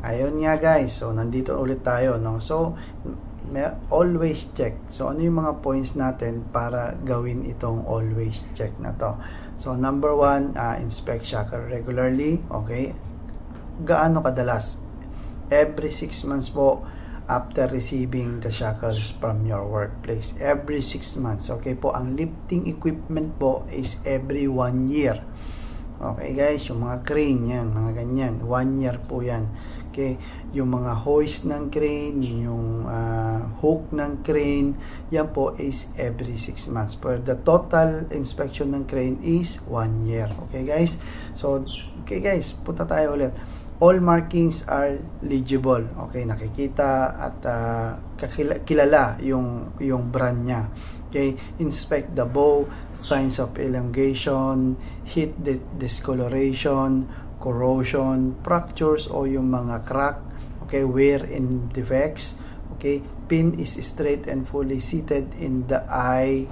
Ayun nga guys, so nandito ulit tayo, no? So always check. So ano yung mga points natin para gawin itong always check na to? So number 1, inspect shackle regularly. Okay, gaano kadalas? Every 6 months po after receiving the shackles from your workplace. Every 6 months. Okay po, ang lifting equipment po is every 1 year. Okay guys, yung mga crane yan, mga ganyan, 1 year po yan. Okay, yung mga hoist ng crane, yung hook ng crane, yan po is every 6 months. For the total inspection ng crane is 1 year. Okay guys, so okay guys, punta tayo ulit. All markings are legible. Okay, nakikita at kilala yung brand niya. Okay, inspect the bow, signs of elongation, heat discoloration, corrosion, fractures o yung mga crack. Okay, wear and defects. Okay, pin is straight and fully seated in the eye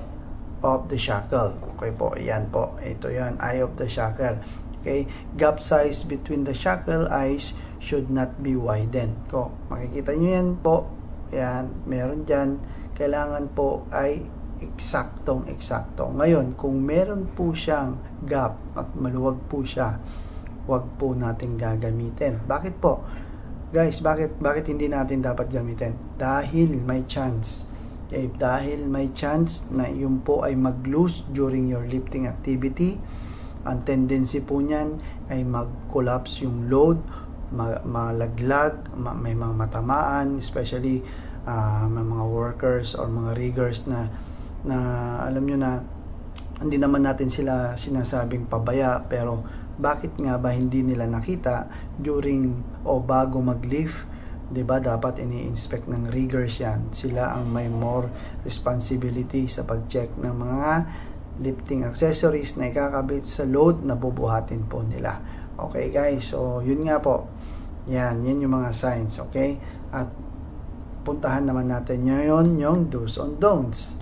of the shackle. Okay po, yan po. Ito yan, eye of the shackle. Okay, gap size between the shackle eyes should not be widened. Ko, makikita nyo yan po. Yan, meron dyan. Kailangan po ay eksaktong. Ngayon, kung meron po siyang gap at maluwag po siya, wag po natin gagamitin. Bakit po? Guys, bakit hindi natin dapat gamitin? Dahil may chance. Okay, dahil may chance na yun po ay mag-loose during your lifting activity. Ang tendency po niyan ay mag-collapse yung load, malaglag, may mga matamaan, especially may mga workers or mga riggers na alam nyo na hindi naman natin sila sinasabing pabaya, pero bakit nga ba hindi nila nakita during o bago mag-lift? Diba, dapat ini-inspect ng riggers yan. Sila ang may more responsibility sa pag-check ng mga lifting accessories na ikakabit sa load na bubuhatin po nila. Okay guys, so yun nga po, yan yung mga signs. Okay, at puntahan naman natin ngayon yung do's and don'ts.